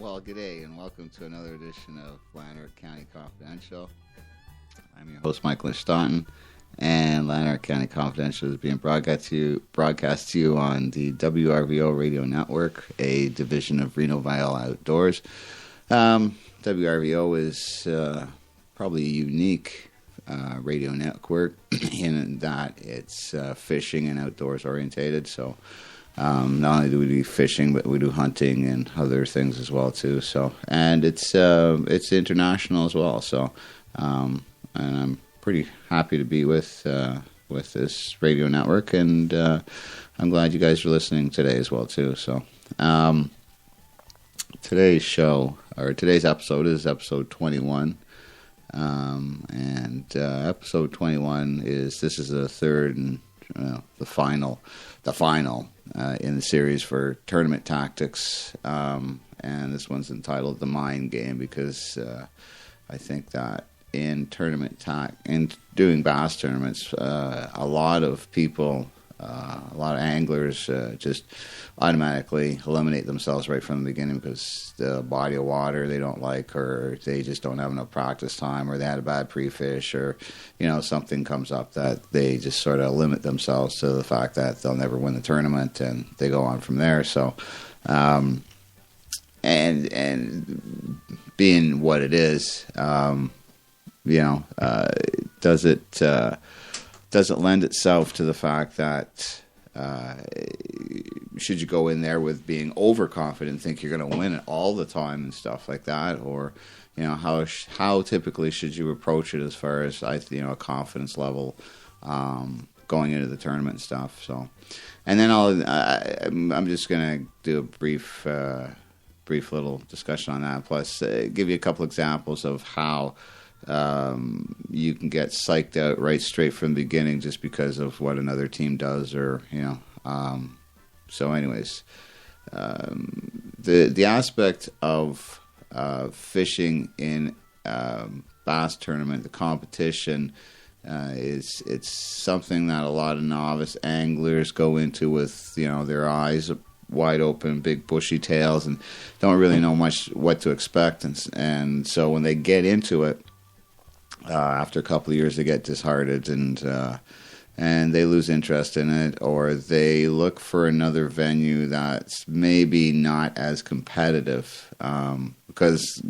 Well, g'day, and welcome to another edition of Lanark County Confidential. I'm your host, Michael Staunton, and Lanark County Confidential is being broadcast to you on the WRVO radio network, a division of Reno Vile Outdoors. WRVO is probably a unique radio network in that it's fishing and outdoors orientated, so not only do we do fishing, but we do hunting and other things as well too. So, and it's international as well. So, and I'm pretty happy to be with this radio network, and I'm glad you guys are listening today as well too. So, today's episode is episode 21, and episode 21 is the third and the final in the series for tournament tactics, and this one's entitled "The Mind Game" because I think that in doing bass tournaments, a lot of people, a lot of anglers just automatically eliminate themselves right from the beginning because the body of water they don't like, or they just don't have enough practice time, or they had a bad pre-fish, or something comes up that they just sort of limit themselves to the fact that they'll never win the tournament, and they go on from there. So and being what it is, does it lend itself to the fact that should you go in there with being overconfident, think you're going to win it all the time and stuff like that, or how typically should you approach it as far as a confidence level going into the tournament and stuff. So, and then I'm just going to do a brief little discussion on that, plus give you a couple examples of how you can get psyched out right straight from the beginning just because of what another team does, or so anyways, the aspect of fishing in bass tournament, the competition, it's something that a lot of novice anglers go into with their eyes wide open, big bushy tails, and don't really know much what to expect, and so when they get into it, after a couple of years, they get disheartened and they lose interest in it, or they look for another venue that's maybe not as competitive. Because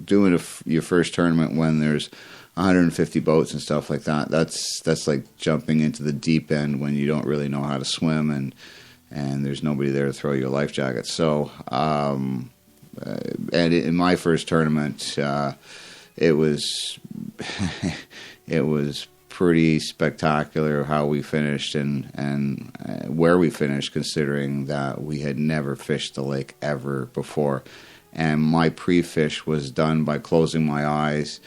doing your first tournament when there's 150 boats and stuff like that, that's like jumping into the deep end when you don't really know how to swim and there's nobody there to throw your life jacket. So, and in my first tournament, it was pretty spectacular how we finished and where we finished, considering that we had never fished the lake ever before. And my pre-fish was done by closing my eyes,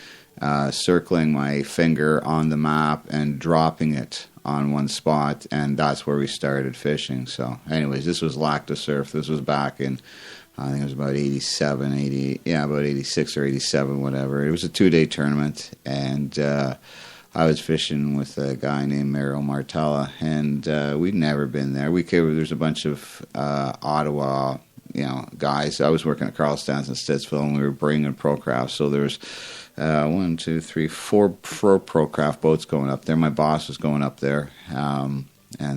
circling my finger on the map and dropping it on one spot, and that's where we started fishing. So anyways, this was Lacta Surf. This was back in, I think it was about 86 or 87, whatever. It was a 2-day tournament, and I was fishing with a guy named Mario Martella, and we'd never been there. There's a bunch of Ottawa, guys. I was working at Carl Stans in Stittsville, and we were bringing Procraft. So there's 4 Procraft boats going up there. My boss was going up there, and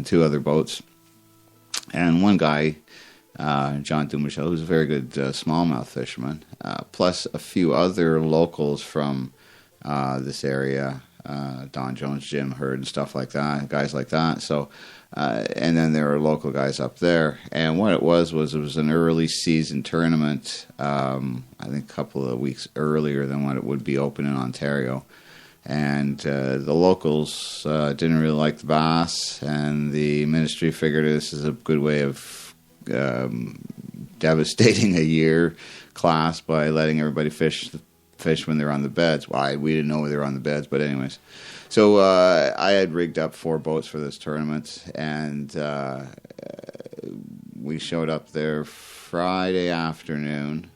2 other boats, and one guy, John Dumichel, who's a very good smallmouth fisherman, plus a few other locals from this area, Don Jones, Jim Hurd, and stuff like that, guys like that. So, and then there are local guys up there. And what it was an early season tournament, I think a couple of weeks earlier than what it would be open in Ontario. And the locals didn't really like the bass, and the ministry figured this is a good way of devastating a year class by letting everybody fish when they're on the beds. Well, we didn't know they were on the beds, but anyways. So I had rigged up 4 boats for this tournament, and we showed up there Friday afternoon.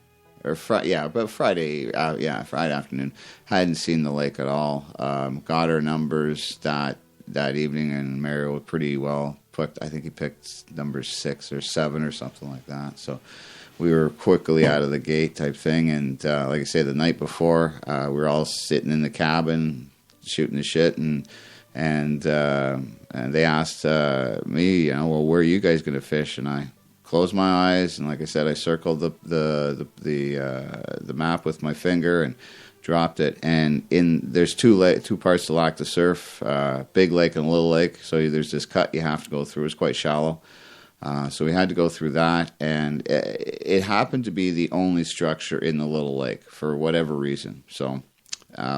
Friday afternoon. Hadn't seen the lake at all. Got our numbers that evening, and Mario was pretty well picked. I think he picked number 6 or 7 or something like that. So we were quickly out of the gate type thing. And like I say, the night before, we were all sitting in the cabin shooting the shit, and they asked me, well, where are you guys going to fish? And I closed my eyes, and like I said, I circled the map with my finger and dropped it. And there's two parts to Lac de Surf, big lake and little lake. So there's this cut you have to go through. It's quite shallow. So we had to go through that, and it happened to be the only structure in the little lake for whatever reason. So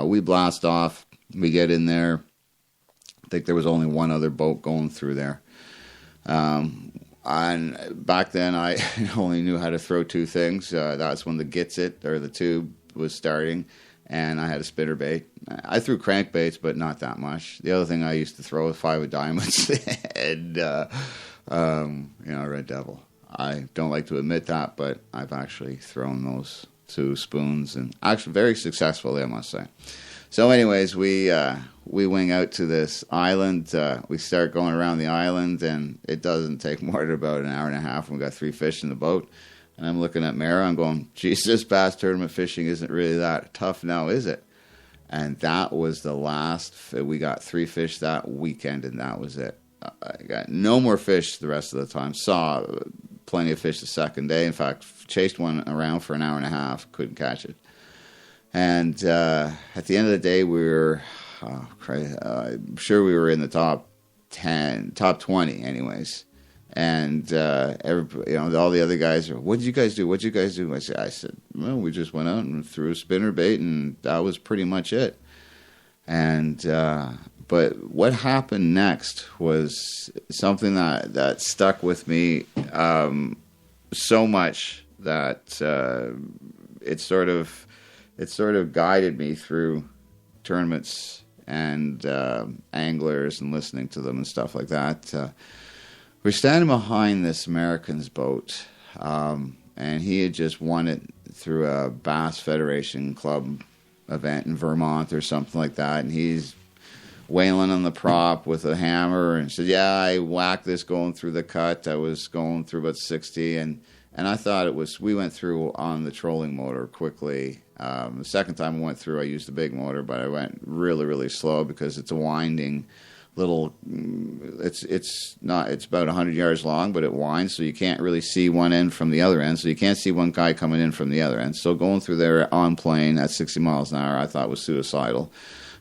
we blast off. We get in there. I think there was only one other boat going through there. And back then, I only knew how to throw two things. That's when the Gets It, or the tube, was starting, and I had a spinnerbait. I threw crankbaits, but not that much. The other thing I used to throw was 5 of diamonds and, Red Devil. I don't like to admit that, but I've actually thrown those 2 spoons, and actually very successfully, I must say. So anyways, we wing out to this island. We start going around the island, and it doesn't take more than about an hour and a half. And we got 3 fish in the boat. And I'm looking at Mara. I'm going, geez, this bass tournament fishing isn't really that tough now, is it? And that was the last. We got 3 fish that weekend, and that was it. I got no more fish the rest of the time. Saw plenty of fish the second day. In fact, chased one around for an hour and a half. Couldn't catch it. And at the end of the day, we were, I'm sure we were in the top 20 anyways. And everybody, all the other guys are, what did you guys do? What did you guys do? I said, well, we just went out and threw a spinnerbait, and that was pretty much it. And but what happened next was something that stuck with me so much that it sort of guided me through tournaments and anglers and listening to them and stuff like that. We're standing behind this American's boat, and he had just won it through a Bass Federation Club event in Vermont or something like that, and he's wailing on the prop with a hammer and said, yeah, I whacked this going through the cut. I was going through about 60, and I thought we went through on the trolling motor quickly. The second time I went through, I used the big motor, but I went really, really slow because it's a winding little, it's about 100 yards long, but it winds, so you can't really see one end from the other end, so you can't see one guy coming in from the other end. So going through there on plane at 60 miles an hour, I thought was suicidal.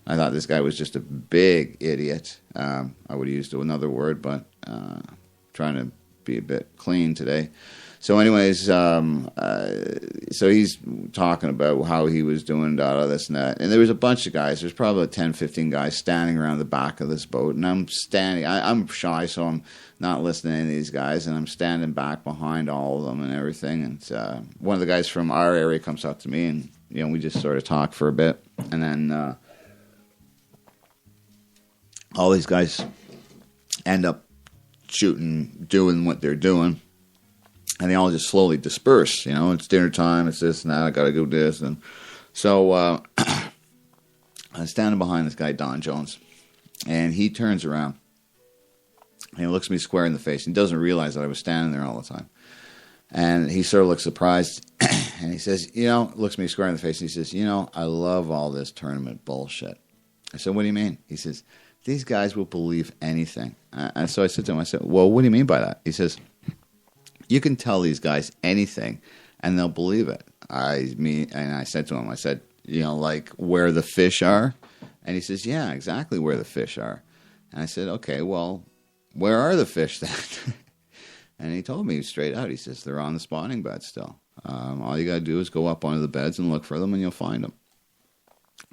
I thought this guy was just a big idiot. I would have used another word, but trying to be a bit clean today. So anyways, so he's talking about how he was doing this and that. And there was a bunch of guys. There's probably 10, 15 guys standing around the back of this boat. And I'm standing. I'm shy, so I'm not listening to any of these guys. And I'm standing back behind all of them and everything. And one of the guys from our area comes up to me, and we just sort of talk for a bit. And then all these guys end up doing what they're doing. And they all just slowly disperse. It's dinner time, it's this and that, I got to go do this. And so I'm standing behind this guy, Don Jones. And he turns around. And he looks me square in the face. And he doesn't realize that I was standing there all the time. And he sort of looks surprised. And he says, looks me square in the face. And he says, I love all this tournament bullshit. I said, what do you mean? He says, these guys will believe anything. And so I said to him, well, what do you mean by that? He says, you can tell these guys anything, and they'll believe it. And I said to him, like where the fish are? And he says, yeah, exactly where the fish are. And I said, okay, well, where are the fish then? And he told me straight out. He says, they're on the spawning bed still. All you got to do is go up onto the beds and look for them, and you'll find them.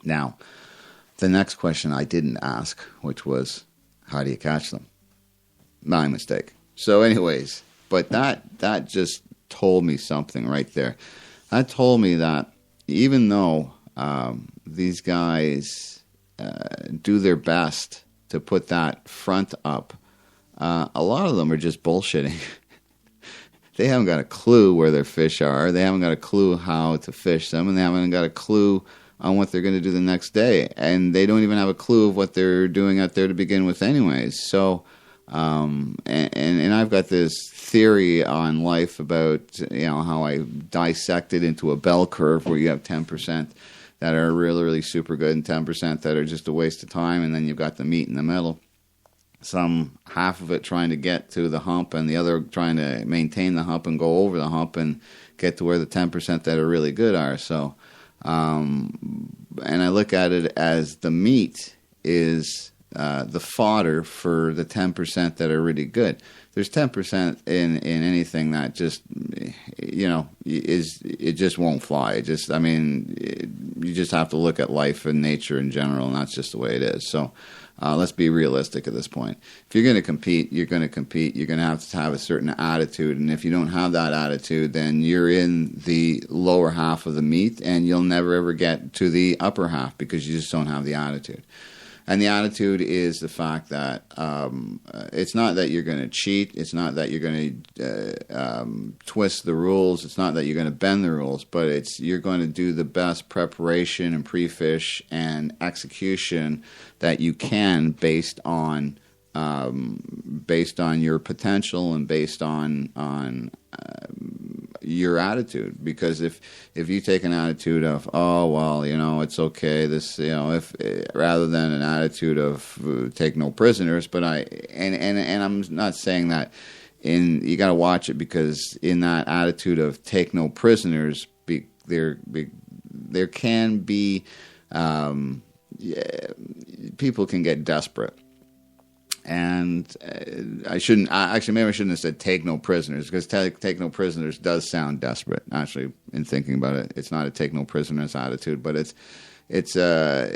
Now, the next question I didn't ask, which was, how do you catch them? My mistake. So anyways, but that just told me something right there. That told me that even though these guys do their best to put that front up, a lot of them are just bullshitting. They haven't got a clue where their fish are. They haven't got a clue how to fish them, and they haven't got a clue on what they're going to do the next day. And they don't even have a clue of what they're doing out there to begin with anyways. So And I've got this theory on life about, how I dissect it into a bell curve where you have 10% that are really, really super good and 10% that are just a waste of time, and then you've got the meat in the middle. Some half of it trying to get to the hump and the other trying to maintain the hump and go over the hump and get to where the 10% that are really good are. So, and I look at it as the meat is the fodder for the 10% that are really good. There's 10% in anything that just, it just won't fly. You just have to look at life and nature in general, and that's just the way it is. So let's be realistic at this point. If you're going to compete, you're going to compete. You're going to have a certain attitude, and if you don't have that attitude, then you're in the lower half of the meet, and you'll never ever get to the upper half because you just don't have the attitude. And the attitude is the fact that it's not that you're going to cheat. It's not that you're going to twist the rules. It's not that you're going to bend the rules. But you're going to do the best preparation and pre-fish and execution that you can based on your potential and based on your attitude. Because if you take an attitude of, oh well, it's okay, this, if rather than an attitude of take no prisoners, but I'm not saying that you got to watch it, because in that attitude of take no prisoners, there can be people can get desperate. And maybe I shouldn't have said take no prisoners, because take no prisoners does sound desperate. Actually, in thinking about it, it's not a take no prisoners attitude, but it's a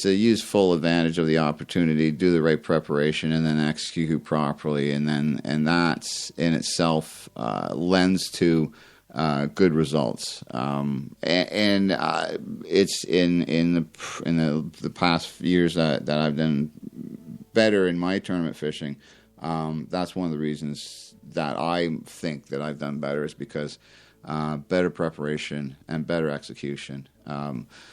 use full advantage of the opportunity, do the right preparation, and then execute properly, and that's in itself lends to good results. It's in the past years that I've done better in my tournament fishing. That's one of the reasons that I think that I've done better, is because better preparation and better execution.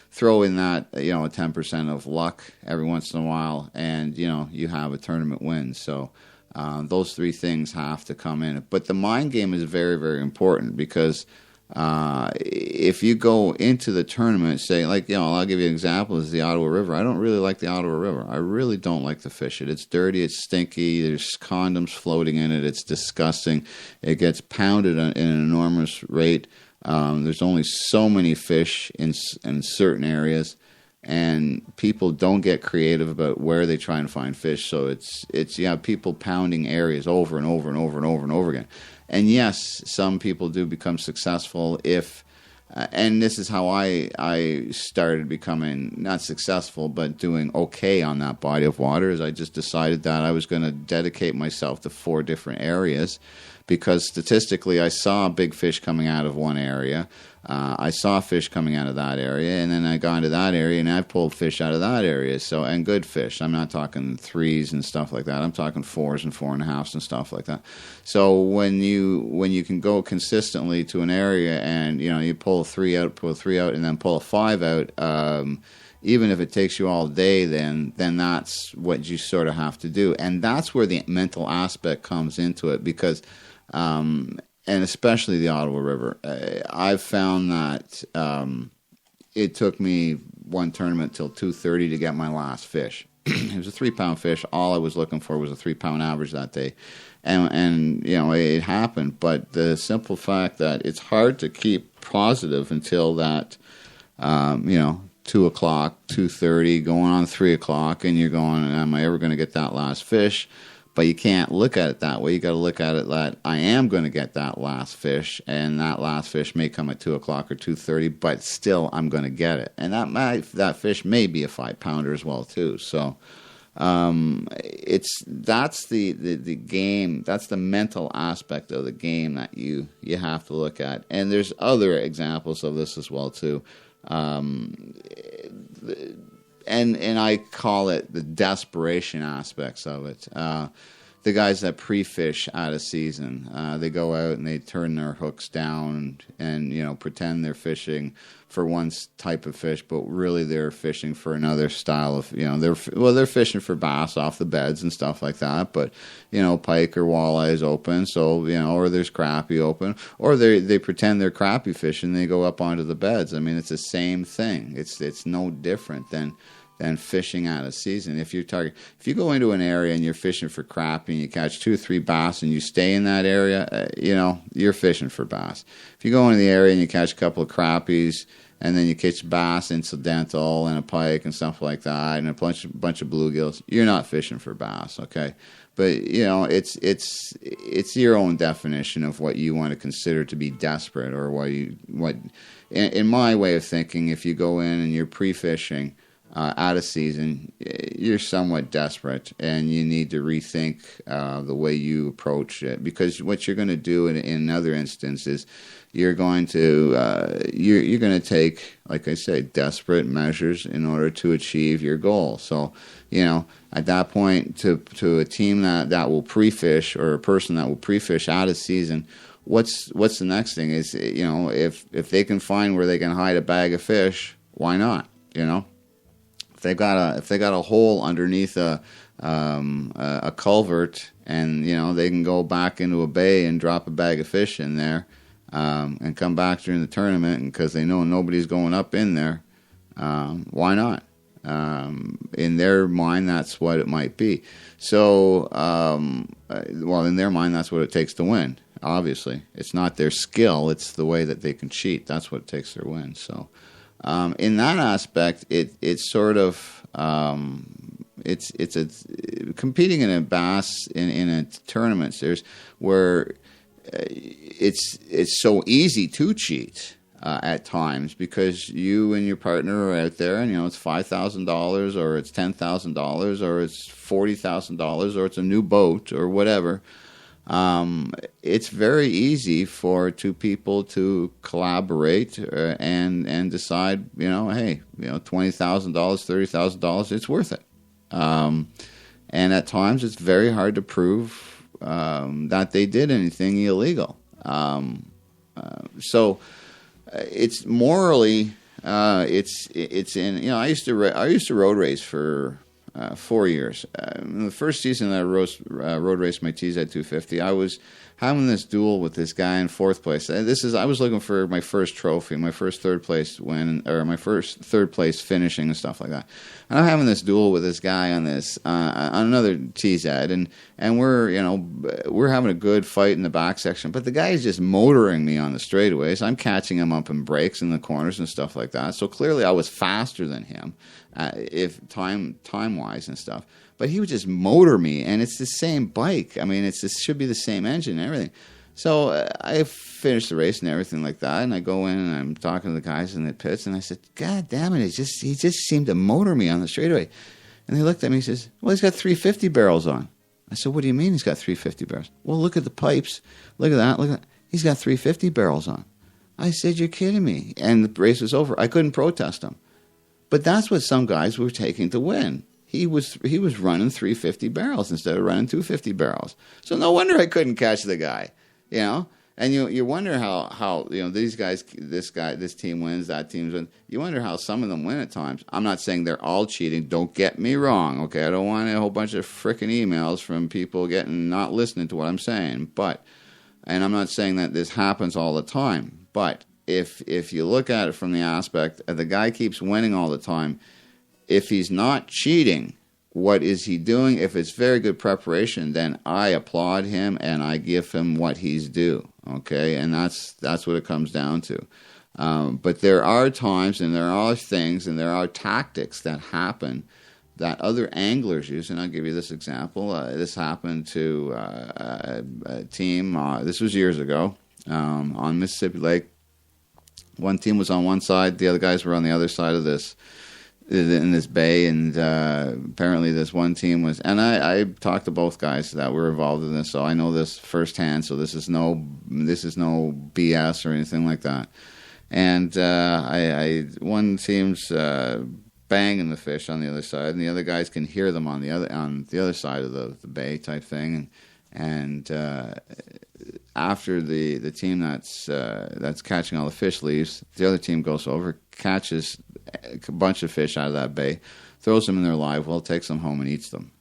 Throw in that, a 10% of luck every once in a while, and you have a tournament win. So those three things have to come in. But the mind game is very, very important, because if you go into the tournament saying, I'll give you an example, is the Ottawa River. I don't really like the Ottawa River. I really don't like to fish it. It's dirty, it's stinky, there's condoms floating in it, it's disgusting. It gets pounded in an enormous rate. There's only so many fish in certain areas, and people don't get creative about where they try and find fish. So it's you have people pounding areas over and over and over and over and over again. And yes, some people do become successful if, and this is how I started becoming not successful, but doing okay on that body of water, is I just decided that I was going to dedicate myself to 4 different areas, because statistically I saw big fish coming out of one area. I saw fish coming out of that area, and then I got into that area, and I pulled fish out of that area. So, and good fish. I'm not talking 3s and stuff like that. I'm talking 4s and 4.5s and stuff like that. So when you can go consistently to an area, and you pull a 3 out, and then pull a 5 out, even if it takes you all day, then that's what you sort of have to do, and that's where the mental aspect comes into it, because. And especially the Ottawa River. I've found that it took me one tournament till 2:30 to get my last fish. It was a 3-pound fish. All I was looking for was a 3-pound average that day. And it happened. But the simple fact that it's hard to keep positive until that, 2 o'clock, 2:30, going on 3 o'clock, and you're going, am I ever going to get that last fish? But you can't look at it that way. You got to look at it that I am going to get that last fish, and that last fish may come at 2 o'clock or 2:30, but still I'm going to get it. And that fish may be a 5-pounder as well too. So that's the game. That's the mental aspect of the game that you have to look at. And there's other examples of this as well too. And I call it the desperation aspects of it. the guys that pre-fish out of season. They go out and they turn their hooks down and pretend they're fishing for one type of fish, but really they're fishing for another style of, they're fishing for bass off the beds and stuff like that, but, pike or walleye is open, so, or there's crappie open, or they pretend they're crappie fishing and they go up onto the beds. I mean, it's the same thing. It's no different than fishing out of season. If you go into an area and you're fishing for crappie and you catch 2 or 3 bass and you stay in that area, you're fishing for bass. If you go into the area and you catch a couple of crappies and then you catch bass incidental and a pike and stuff like that and a bunch of bluegills, you're not fishing for bass, okay? But it's your own definition of what you want to consider to be desperate, or what. In my way of thinking, if you go in and you're pre-fishing out of season, you're somewhat desperate, and you need to rethink the way you approach it. Because what you're going to do in another instance is you're going to take, like I say, desperate measures in order to achieve your goal. So, at that point, to a team that will pre-fish, or a person that will pre-fish out of season, what's the next thing is, if they can find where they can hide a bag of fish, why not? If they got a hole underneath a culvert, and they can go back into a bay and drop a bag of fish in there, and come back during the tournament, and because they know nobody's going up in there, why not? In their mind, that's what it might be. So, in their mind, that's what it takes to win. Obviously, it's not their skill; it's the way that they can cheat. That's what it takes to win. So. In that aspect, it's sort of it's competing in a bass in a tournament. There's where it's so easy to cheat at times, because you and your partner are out there, and it's $5,000 or it's $10,000 or it's $40,000 or it's a new boat or whatever. It's very easy for 2 people to collaborate and decide, hey, $20,000, $30,000, it's worth it. And at times it's very hard to prove that they did anything illegal. So it's morally, it's in. I used to road race for 4 years. In the first season that I road raced my TZ 250, I was having this duel with this guy in 4th place. I was looking for my first trophy, my first 3rd place win, or my first 3rd place finishing and stuff like that. And I'm having this duel with this guy on another TZ, and we're having a good fight in the back section, but the guy is just motoring me on the straightaways. I'm catching him up in breaks in the corners and stuff like that. So clearly I was faster than him, if time wise and stuff. But he would just motor me, and it's the same bike. I mean, it should be the same engine and everything. So I finished the race and everything like that, and I go in and I'm talking to the guys in the pits, and I said, God damn it, he just seemed to motor me on the straightaway. And they looked at me and says, well, he's got 350 barrels on. I said, what do you mean he's got 350 barrels? Well, look at the pipes. Look at that. He's got 350 barrels on. I said, you're kidding me. And the race was over. I couldn't protest him. But that's what some guys were taking to win. He was running 350 barrels instead of running 250 barrels. So no wonder I couldn't catch the guy, And you wonder how these guys, this team wins, that team wins. You wonder how some of them win at times. I'm not saying they're all cheating. Don't get me wrong, okay? I don't want a whole bunch of frickin' emails from people not listening to what I'm saying. And I'm not saying that this happens all the time. But if you look at it from the aspect of the guy keeps winning all the time, if he's not cheating, what is he doing? If it's very good preparation, then I applaud him and I give him what he's due. Okay, and that's what it comes down to. But there are times, and there are things, and there are tactics that happen that other anglers use. And I'll give you this example. This happened to a team. This was years ago on Mississippi Lake. One team was on one side, the other guys were on the other side of this. In this bay, and apparently this one team was, and I talked to both guys that were involved in this, so I know this firsthand. So this is no BS or anything like that. And one team's banging the fish on the other side, and the other guys can hear them on the other side of the bay type thing, and after the team that's catching all the fish leaves, the other team goes over, catches a bunch of fish out of that bay, throws them in their live well, takes them home and eats them.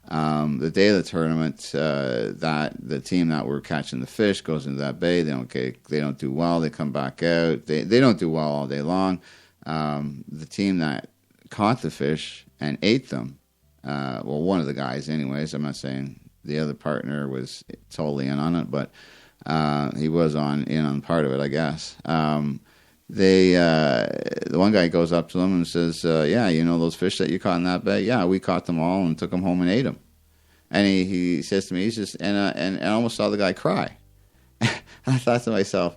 The day of the tournament, that the team that were catching the fish goes into that bay. They don't do well. They come back out. They don't do well all day long. The team that caught the fish and ate them, well, one of the guys, anyways. I'm not saying the other partner was totally in on it, but he was in on part of it, I guess. The one guy goes up to them and says, yeah, you know those fish that you caught in that bay? Yeah, we caught them all and took them home and ate them. And he says to me, and I almost saw the guy cry. I thought to myself,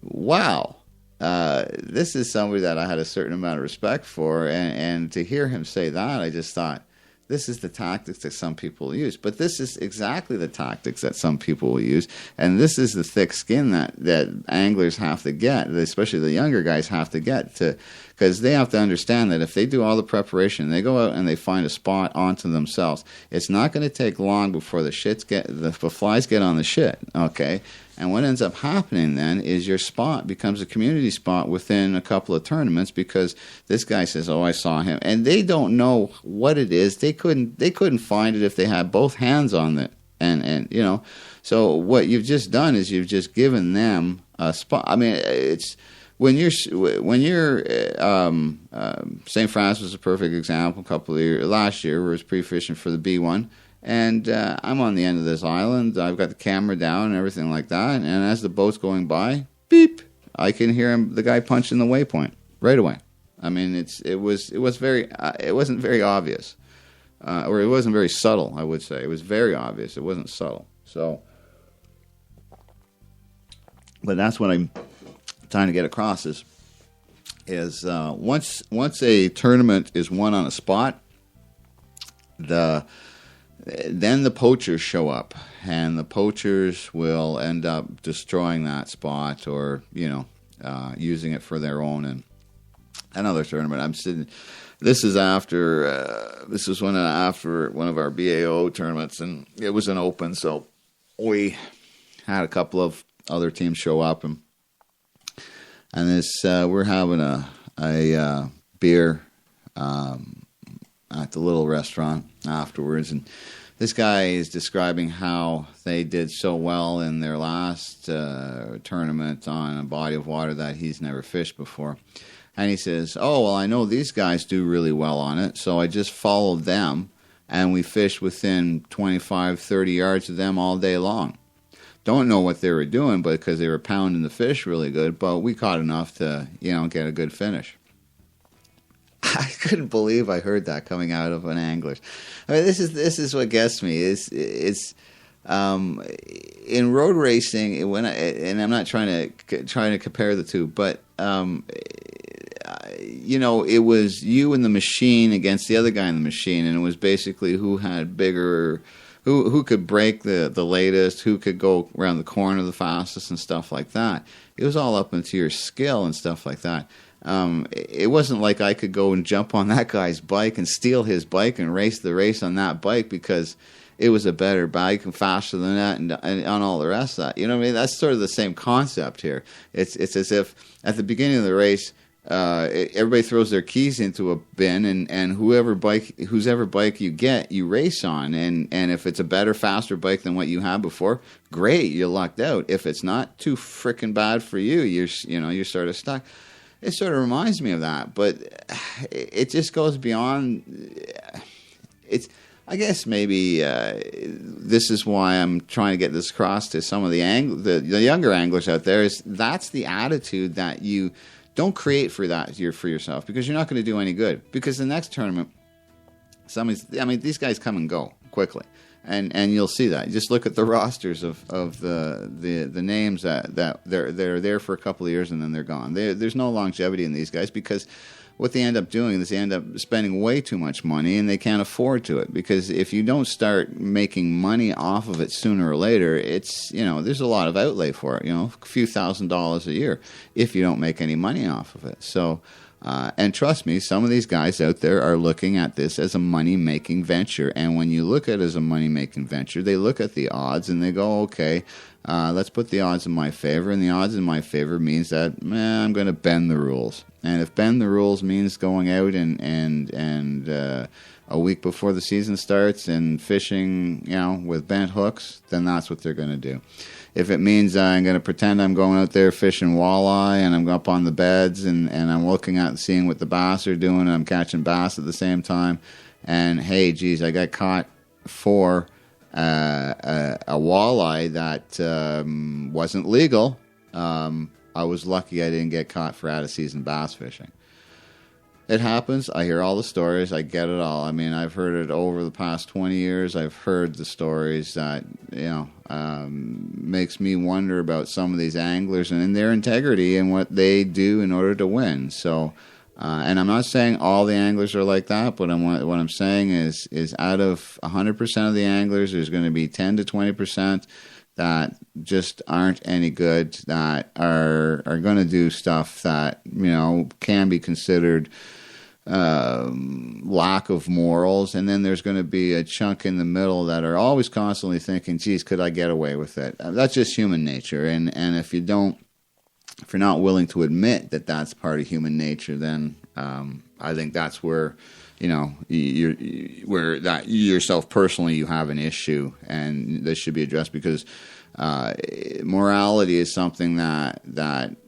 wow, this is somebody that I had a certain amount of respect for, and to hear him say that, I just thought, this is the tactics that some people use. But this is exactly the tactics that some people will use. And this is the thick skin that anglers have to get, especially the younger guys have to get, because they have to understand that if they do all the preparation, they go out and they find a spot onto themselves, it's not going to take long before the flies get on the shit, okay? And what ends up happening then is your spot becomes a community spot within a couple of tournaments, because this guy says, "Oh, I saw him," and they don't know what it is. They couldn't find it if they had both hands on it, and you know. So what you've just done is you've just given them a spot. I mean, it's when you're St. Francis was a perfect example. Last year, we was pre-fishing for the B1. And I'm on the end of this island. I've got the camera down and everything like that. And as the boat's going by, beep, I can hear the guy punching the waypoint right away. I mean, it wasn't very obvious, or it wasn't very subtle. I would say it was very obvious. It wasn't subtle. So, but that's what I'm trying to get across is once a tournament is won on a spot, then the poachers show up, and the poachers will end up destroying that spot, or using it for their own. And another tournament, I'm sitting. This is after. This was after one of our BAO tournaments, and it was an open. So we had a couple of other teams show up, and this we're having a beer at the little restaurant afterwards, and this guy is describing how they did so well in their last tournament on a body of water that he's never fished before. And he says, "Oh, well, I know these guys do really well on it, so I just followed them, and we fished within 25, 30 yards of them all day long. Don't know what they were doing, but because they were pounding the fish really good, but we caught enough to, get a good finish." I couldn't believe I heard that coming out of an angler. I mean, this is what gets me. It's in road racing, and I'm not trying to compare the two, but it was you and the machine against the other guy in the machine, and it was basically who had bigger, who could break the latest, who could go around the corner the fastest, and stuff like that. It was all up into your skill and stuff like that. It wasn't like I could go and jump on that guy's bike and steal his bike and race the race on that bike because it was a better bike and faster than that, and on all the rest of that. You know what I mean? That's sort of the same concept here. It's as if at the beginning of the race, everybody throws their keys into a bin, and whoever bike you get, you race on. And if it's a better, faster bike than what you had before, great, you're lucked out. If it's not, too freaking bad for you. You're sort of stuck. It sort of reminds me of that, but it just goes beyond. I guess maybe this is why I'm trying to get this across to some of the younger anglers out there. Is that's the attitude that you don't create for yourself, because you're not going to do any good. Because the next tournament, these guys come and go quickly. And you'll see that. Just look at the rosters of the names that they're there for a couple of years and then they're gone. There's no longevity in these guys, because what they end up doing is they end up spending way too much money, and they can't afford to it. Because if you don't start making money off of it sooner or later, it's there's a lot of outlay for it. A few $1,000s a year if you don't make any money off of it. So And trust me, some of these guys out there are looking at this as a money-making venture. And when you look at it as a money-making venture, they look at the odds and they go, okay, let's put the odds in my favor. And the odds in my favor means that I'm going to bend the rules. And if bend the rules means going out and a week before the season starts and fishing, with bent hooks, then that's what they're going to do. If it means I'm going to pretend I'm going out there fishing walleye and I'm up on the beds and I'm looking at seeing what the bass are doing and I'm catching bass at the same time, and hey, geez, I got caught for a walleye that wasn't legal. I was lucky I didn't get caught for out-of-season bass fishing. It happens. I hear all the stories. I get it all. I mean, I've heard it over the past 20 years. I've heard the stories that, makes me wonder about some of these anglers and their integrity and what they do in order to win. So, and I'm not saying all the anglers are like that, but what I'm saying is out of 100% of the anglers, there's going to be 10 to 20% that just aren't any good, that are going to do stuff that, can be considered lack of morals. And then there's going to be a chunk in the middle that are always constantly thinking, geez, could I get away with it? That's just human nature. And if you're not willing to admit that that's part of human nature, then I think that's where where that yourself personally you have an issue, and this should be addressed, because morality is something that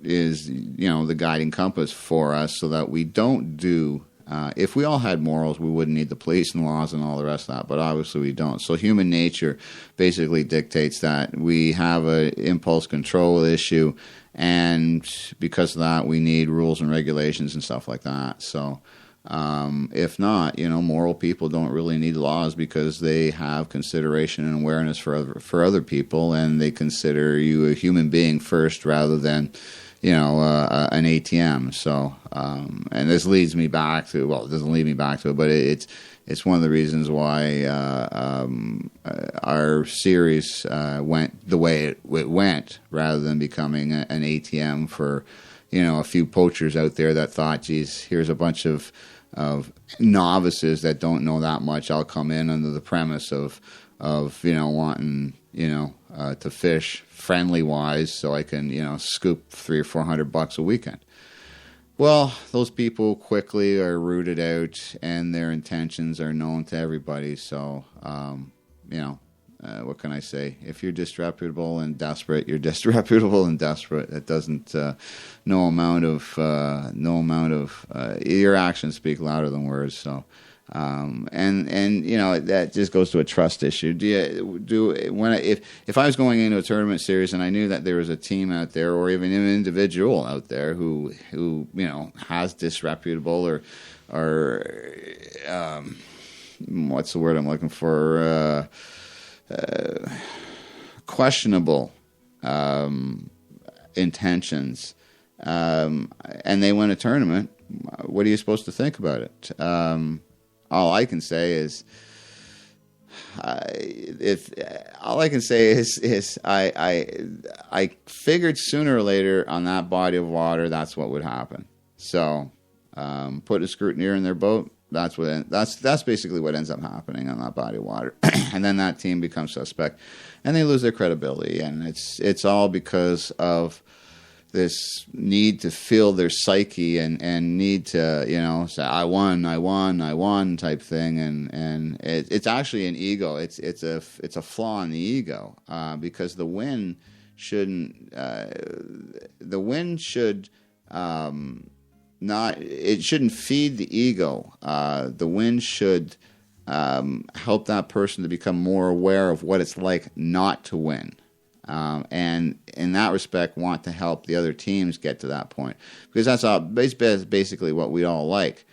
is the guiding compass for us, so that we don't do. If we all had morals, we wouldn't need the police and laws and all the rest of that, but obviously we don't. So human nature basically dictates that we have an impulse control issue, and because of that, we need rules and regulations and stuff like that. So if not, moral people don't really need laws, because they have consideration and awareness for other people, and they consider you a human being first rather than an ATM. So, and this leads me back to, well, it doesn't lead me back to it, but it's one of the reasons why our series went the way it went, rather than becoming an ATM for, a few poachers out there that thought, geez, here's a bunch of novices that don't know that much. I'll come in under the premise of wanting, to fish friendly wise, so I can, scoop $300 or $400 a weekend. Well, those people quickly are rooted out, and their intentions are known to everybody. So, what can I say? If you're disreputable and desperate, you're disreputable and desperate. It doesn't. No amount of your actions speak louder than words. So, that just goes to a trust issue. If I was going into a tournament series and I knew that there was a team out there, or even an individual out there who has disreputable or what's the word I'm looking for? Questionable intentions, and they win a tournament, what are you supposed to think about it? All I can say is, I figured sooner or later on that body of water that's what would happen. So, put a scrutineer in their boat. That's basically what ends up happening on that body of water, and then that team becomes suspect, and they lose their credibility, and it's all because of this need to feel their psyche and need to say I won type thing, and it's actually an ego. It's a flaw in the ego, because the win should it shouldn't feed the ego. The win should help that person to become more aware of what it's like not to win. And in that respect, want to help the other teams get to that point. Because that's basically what we all like.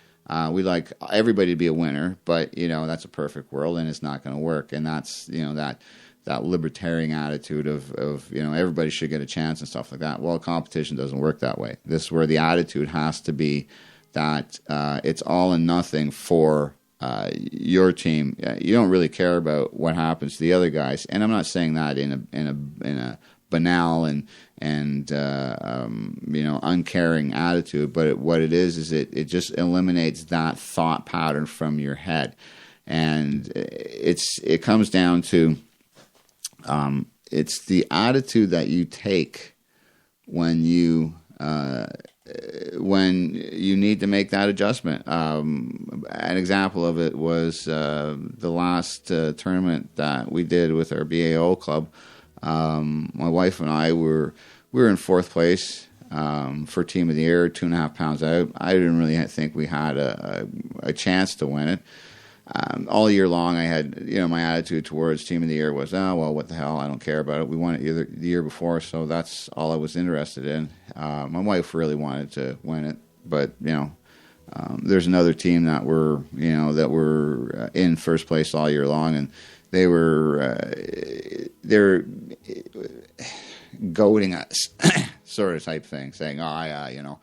We like everybody to be a winner, but, that's a perfect world, and it's not going to work. And that's, that libertarian attitude of everybody should get a chance and stuff like that. Well, competition doesn't work that way. This is where the attitude has to be that it's all and nothing for your team. You don't really care about what happens to the other guys, and I'm not saying that in a banal and uncaring attitude, but what it is it just eliminates that thought pattern from your head, and it comes down to it's the attitude that you take when you need to make that adjustment. An example of it was the last tournament that we did with our BAO club. My wife and I we were in fourth place for Team of the Year, 2.5 pounds out. I didn't really think we had a chance to win it. All year long, I had, my attitude towards Team of the Year was, oh, well, what the hell, I don't care about it. We won it the year before, so that's all I was interested in. My wife really wanted to win it, but, there's another team that were in first place all year long, and they're goading us, sort of type thing, saying, oh, yeah,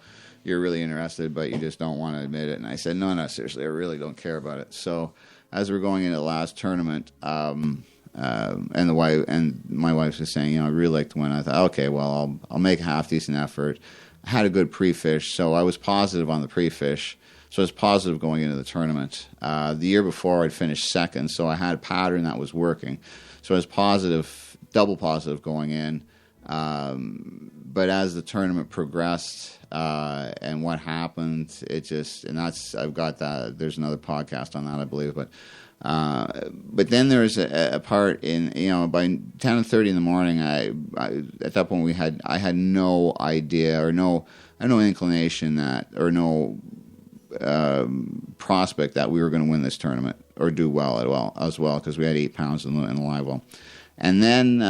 you're really interested, but you just don't want to admit it. And I said, no, seriously, I really don't care about it. So as we're going into the last tournament, and my wife was saying, I'd really like to win. I thought, okay, well, I'll make a half-decent effort. I had a good pre-fish, so I was positive on the pre-fish. So I was positive going into the tournament. The year before, I'd finished second, so I had a pattern that was working. So I was positive, double positive going in. But as the tournament progressed, and what happened, I've got that, there's another podcast on that, I believe, but then there's a part in, by 10:30 in the morning, I at that point I had no idea or no inclination prospect that we were going to win this tournament or do well as well, because we had 8 pounds in the live well. And then,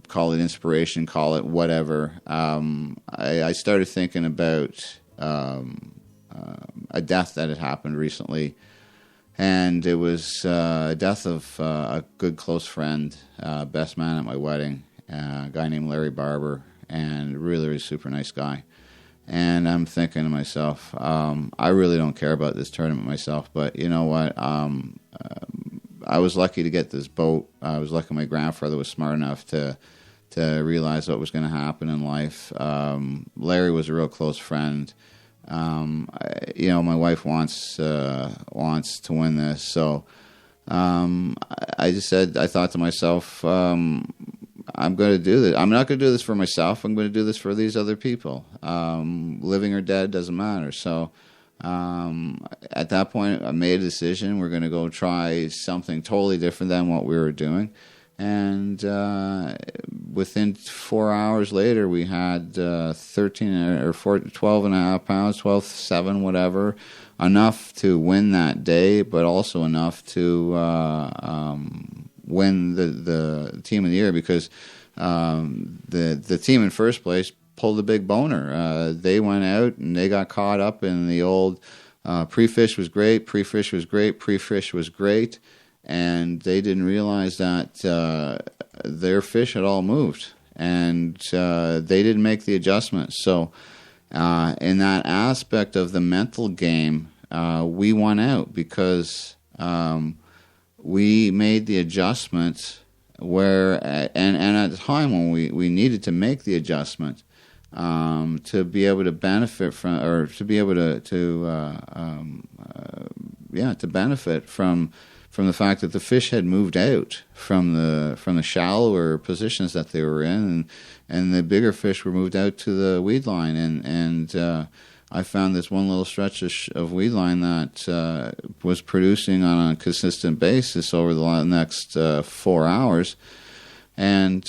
call it inspiration, call it whatever. I started thinking about a death that had happened recently, and it was a death of a good close friend, best man at my wedding, a guy named Larry Barber, and really, really super nice guy. And I'm thinking to myself, I really don't care about this tournament myself, but you know what? I was lucky to get this boat. I was lucky my grandfather was smart enough to realize what was going to happen in life. Larry was a real close friend. My wife wants to win this, so I thought to myself, I'm going to do this. I'm not going to do this for myself. I'm going to do this for these other people. Living or dead doesn't matter. So at that point, I made a decision. We're going to go try something totally different than what we were doing. And within 4 hours later, we had 12.5 pounds, 12.7, whatever, enough to win that day, but also enough to win the Team of the Year, because the team in first place pulled a big boner. They went out and they got caught up in the old pre-fish was great, pre-fish was great, pre-fish was great, and they didn't realize that their fish had all moved, and they didn't make the adjustment. So in that aspect of the mental game, we won out, because we made the adjustment where, and at the time when we needed to make the adjustment, to be able to benefit from, or to be able to benefit from the fact that the fish had moved out from the shallower positions that they were in, and the bigger fish were moved out to the weed line, and I found this one little stretch of weed line that was producing on a consistent basis over the next 4 hours, and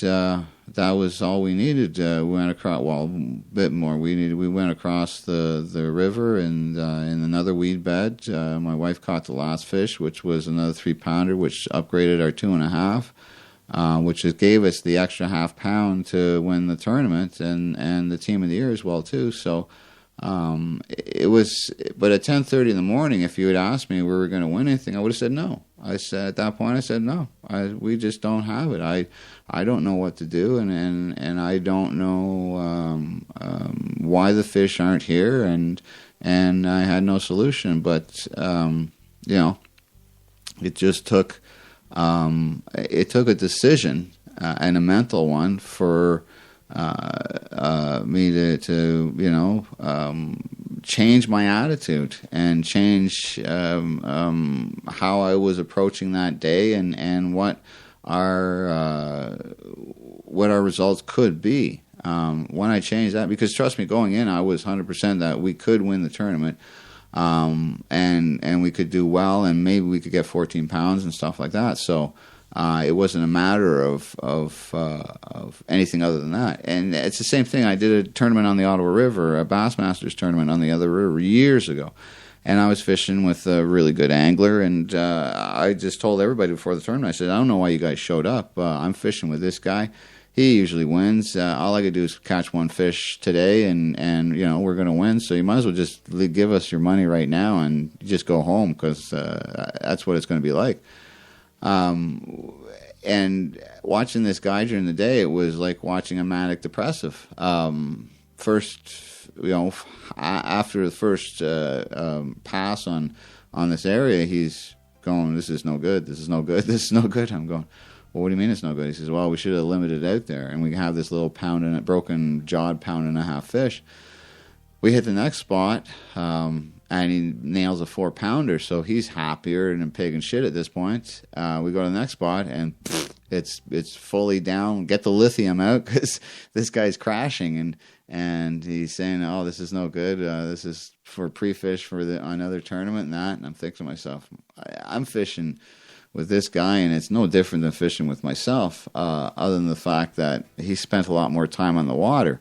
that was all we needed. We went across, well, a bit more. We went across the river and in another weed bed. My wife caught the last fish, which was another 3-pounder, which upgraded our 2.5, which gave us the extra half pound to win the tournament and the Team of the Year as well too. So it was. But at 10:30 in the morning, if you had asked me if we were going to win anything, I would have said no. I said at that point, I said no. We just don't have it. I don't know what to do, and I don't know why the fish aren't here, and I had no solution. But it just took a decision and a mental one for me to change my attitude and change how I was approaching that day and what our results could be. When I changed that, because trust me, going in, I was 100% that we could win the tournament, and we could do well, and maybe we could get 14 pounds and stuff like that. So it wasn't a matter of anything other than that. And it's the same thing. I did a tournament on the Ottawa River, a Bassmasters tournament on the other river years ago. And I was fishing with a really good angler, and I just told everybody before the tournament, I said, I don't know why you guys showed up. I'm fishing with this guy. He usually wins. All I could do is catch one fish today, and we're going to win. So you might as well just give us your money right now and just go home, because that's what it's going to be like. And watching this guy during the day, it was like watching a manic depressive. After the first pass on this area, he's going, this is no good, this is no good, this is no good. I'm going, well, what do you mean it's no good? He says, well, we should have limited out there, and we have this little broken jawed £1.5 fish. We hit the next spot, and he nails a 4-pounder, so he's happier than a pig and shit at this point. We go to the next spot, and it's fully down. Get the lithium out, because this guy's crashing, and he's saying, oh, this is no good. This is for pre-fish for another tournament and that. And I'm thinking to myself, I'm fishing with this guy, and it's no different than fishing with myself, other than the fact that he spent a lot more time on the water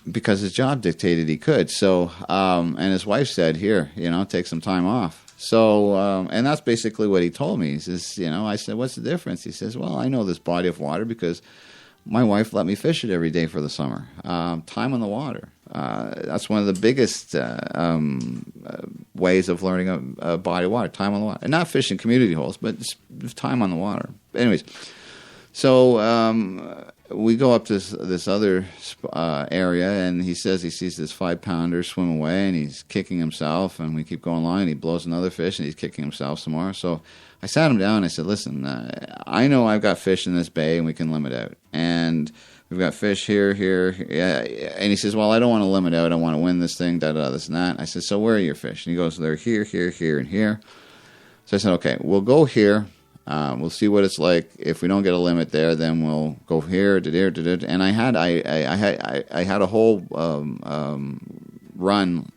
because his job dictated he could. So, and his wife said, here, take some time off. So, and that's basically what he told me. He says, I said, what's the difference? He says, well, I know this body of water because my wife let me fish it every day for the summer. Time on the water. That's one of the biggest ways of learning a body of water, time on the water. And not fishing community holes, but time on the water. Anyways, so we go up to this other area, and he says he sees this 5-pounder swim away, and he's kicking himself, and we keep going along, and he blows another fish, and he's kicking himself some more. So I sat him down, and I said, listen, I know I've got fish in this bay, and we can limit out. And we've got fish here. And he says, well, I don't want to limit out. I want to win this thing, this and that. I said, so where are your fish? And he goes, they're here, and here. So I said, okay, we'll go here. We'll see what it's like. If we don't get a limit there, then we'll go here, and I had a whole run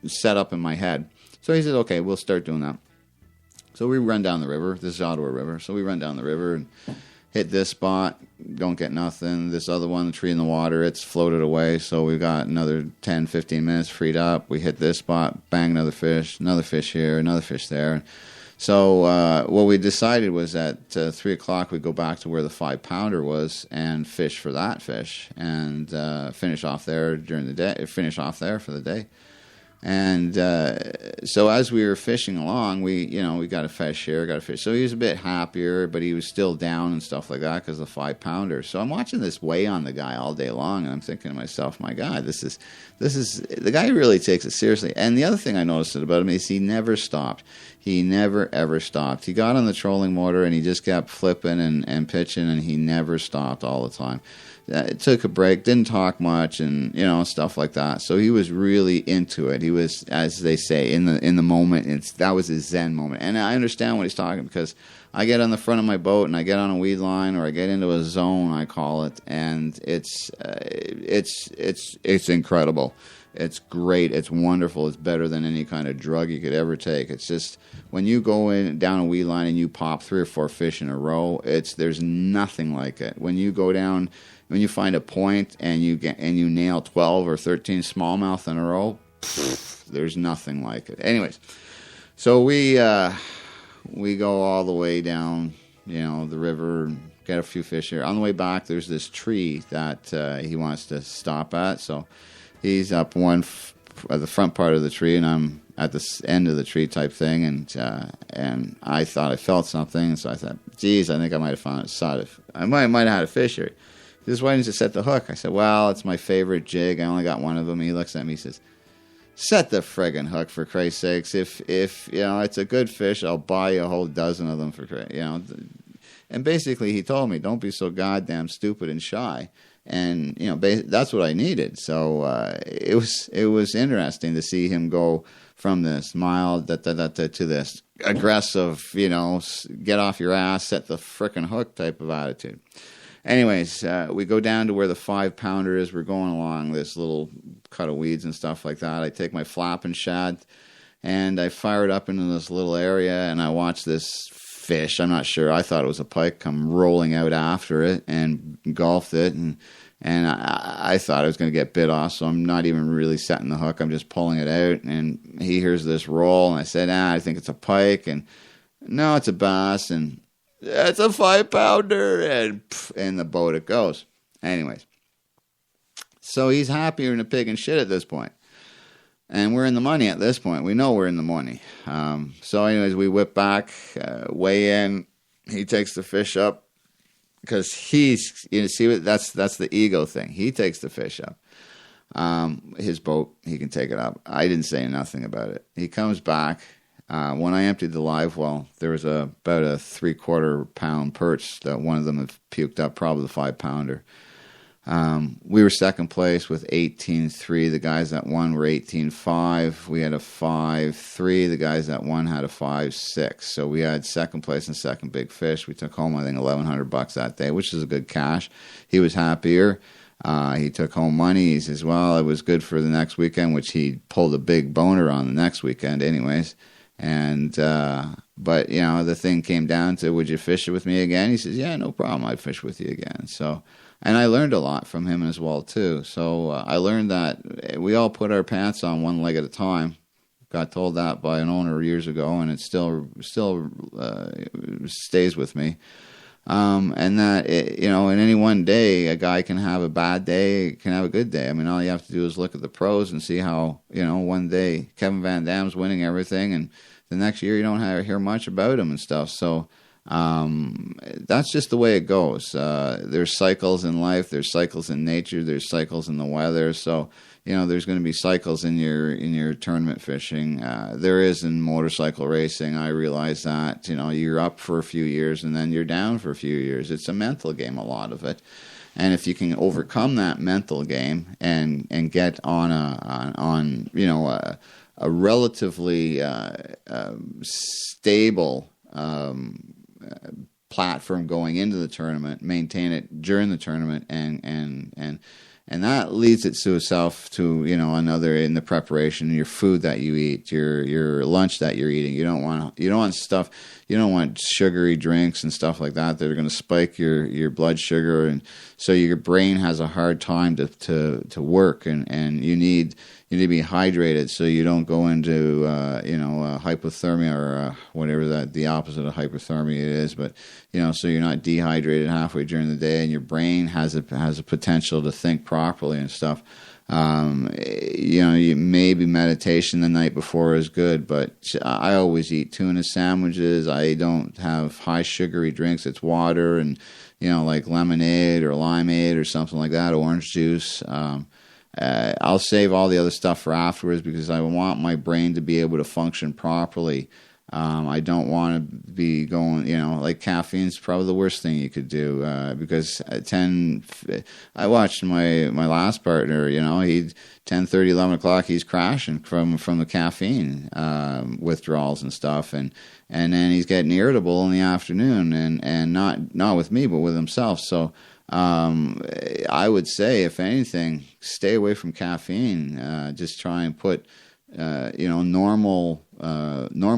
set up in my head. So he said, okay, we'll start doing that. So we run down the river. This is Ottawa River. So we run down the river and hit this spot. Don't get nothing. This other one, the tree in the water, it's floated away. So we've got another 10, 15 minutes freed up. We hit this spot, bang, another fish here, another fish there. So what we decided was at 3 o'clock we'd go back to where the 5-pounder was and fish for that fish and finish off there during the day. Finish off there for the day. And so as we were fishing along, we got a fish here, got a fish. So he was a bit happier, but he was still down and stuff like that because of the 5-pounder. So I'm watching this weigh on the guy all day long, and I'm thinking to myself, my God, this is the guy really takes it seriously. And the other thing I noticed about him is he never stopped. He never, ever stopped. He got on the trolling motor, and he just kept flipping and pitching, and he never stopped all the time. It took a break, didn't talk much, and stuff like that. So he was really into it. He was, as they say, in the moment. That was his Zen moment. And I understand what he's talking, because I get on the front of my boat and I get on a weed line, or I get into a zone, I call it, and it's incredible. It's great. It's wonderful. It's better than any kind of drug you could ever take. It's just when you go down a weed line and you pop 3 or 4 fish in a row, there's nothing like it. When you go down, when you find a point and you nail 12 or 13 smallmouth in a row, there's nothing like it. Anyways, so we go all the way down, the river, and get a few fish here. On the way back, there's this tree that he wants to stop at. So he's up at the front part of the tree, and I'm at the end of the tree type thing, and I thought I felt something, and so I thought, geez, I think I might have I might have had a fish here. He says, why didn't you set the hook? I said, well, it's my favorite jig. I only got one of them. He looks at me, he says, set the friggin' hook, for Christ's sakes. If it's a good fish, I'll buy you a whole dozen of them for Christ. And basically he told me, don't be so goddamn stupid and shy. And, that's what I needed. So it was interesting to see him go from this mild to this aggressive, get off your ass, set the frickin' hook type of attitude. Anyways, we go down to where the 5-pounder is. We're going along this little cut of weeds and stuff like that. I take my flapping shad and I fire it up into this little area, and I watch this fish, I'm not sure, I thought it was a pike, come rolling out after it and engulfed it, and I thought I was going to get bit off, so I'm not even really setting the hook, I'm just pulling it out, and he hears this roll, and I said, I think it's a pike, and no, it's a bass, and it's a 5-pounder, and the boat it goes. Anyways, so he's happier than a pig in shit at this point. And we're in the money at this point. We know we're in the money. So anyways, we whip back, weigh in. He takes the fish up because that's the ego thing. He takes the fish up. His boat, he can take it up. I didn't say nothing about it. He comes back. When I emptied the live well, there was about a 3/4 pound perch that one of them had puked up, probably the 5-pounder. We were second place with 18.3. The guys that won were 18.5. We had a 5.3. The guys that won had a 5.6. So we had second place and second big fish. We took home, I think, $1,100 that day, which is a good cash. He was happier. He took home money. He says, well, it was good for the next weekend, which he pulled a big boner on the next weekend anyways. And, but, the thing came down to, would you fish it with me again? He says, yeah, no problem. I'd fish with you again. So, and I learned a lot from him as well, too. So I learned that we all put our pants on one leg at a time. Got told that by an owner years ago, and it still stays with me. And that, in any one day, a guy can have a bad day, can have a good day. I mean, all you have to do is look at the pros and see how, one day Kevin Van Dam's winning everything, and the next year you don't hear much about him and stuff. So that's just the way it goes. There's cycles in life, there's cycles in nature, there's cycles in the weather. So, there's going to be cycles in your tournament fishing. There is in motorcycle racing. I realize that, you're up for a few years and then you're down for a few years. It's a mental game, a lot of it. And if you can overcome that mental game and get on a relatively stable platform going into the tournament, maintain it during the tournament, and that leads itself to another in the preparation, your food that you eat, your lunch that you're eating. You don't want sugary drinks and stuff like that are going to spike your blood sugar, and so your brain has a hard time to work, and you need to be hydrated so you don't go into hypothermia or whatever the opposite of hypothermia is, but so you're not dehydrated halfway during the day, and your brain has a potential to think properly and stuff. Maybe meditation the night before is good, but I always eat tuna sandwiches. I don't have high sugary drinks. It's water and like lemonade or limeade or something like that, orange juice. I'll save all the other stuff for afterwards because I want my brain to be able to function properly. I don't want to be going, like caffeine's probably the worst thing you could do, because I watched my last partner, he 10:30, 11 o'clock, he's crashing from the caffeine, withdrawals and stuff. And then he's getting irritable in the afternoon and not with me, but with himself. So, I would say, if anything, stay away from caffeine. Just try and put, normal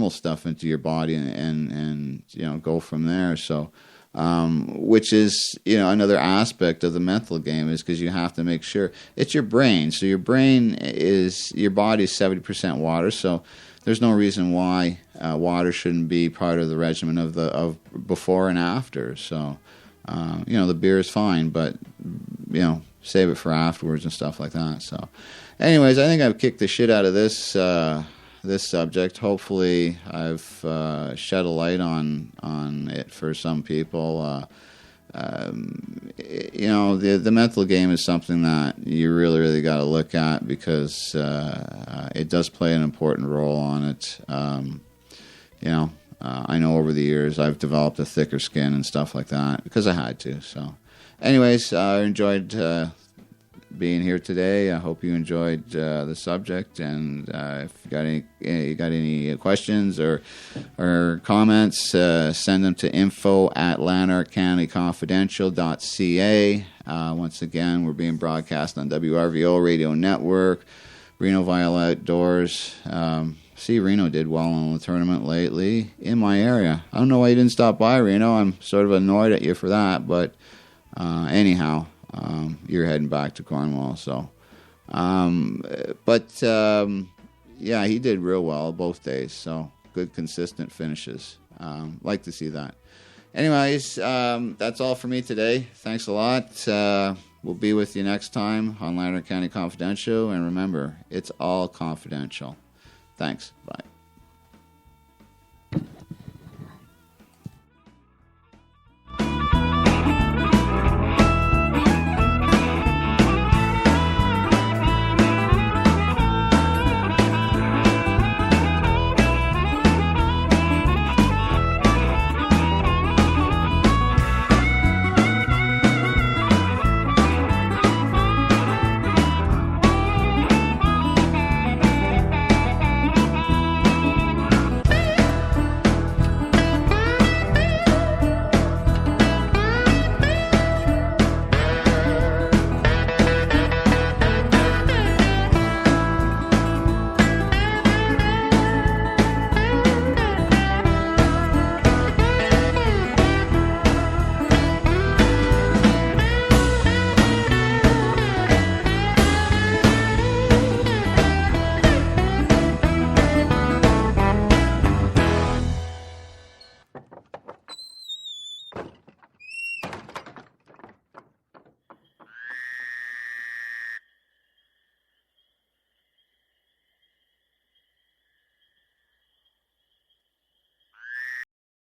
stuff into your body and go from there. So, which is, another aspect of the mental game, is because you have to make sure it's your brain. So your body is 70% water. So there's no reason why water shouldn't be part of the regimen of before and after. So. The beer is fine, but, save it for afterwards and stuff like that. So, anyways, I think I've kicked the shit out of this subject. Hopefully, I've shed a light on it for some people. The mental game is something that you really, really got to look at, because it does play an important role on it. I know over the years I've developed a thicker skin and stuff like that because I had to. So, anyways, I enjoyed being here today. I hope you enjoyed the subject, and if you got any questions or comments, send them to info@lanarkcountyconfidential.ca. Once again, we're being broadcast on WRVO Radio Network, Reno Viola Outdoors. See, Reno did well in the tournament lately in my area. I don't know why you didn't stop by, Reno. I'm sort of annoyed at you for that, but anyhow. You're heading back to Cornwall, so. Yeah, he did real well both days, so good, consistent finishes. Like to see that. Anyways, that's all for me today. Thanks a lot. We'll be with you next time on Lanark County Confidential, and remember, it's all confidential. Thanks. Bye.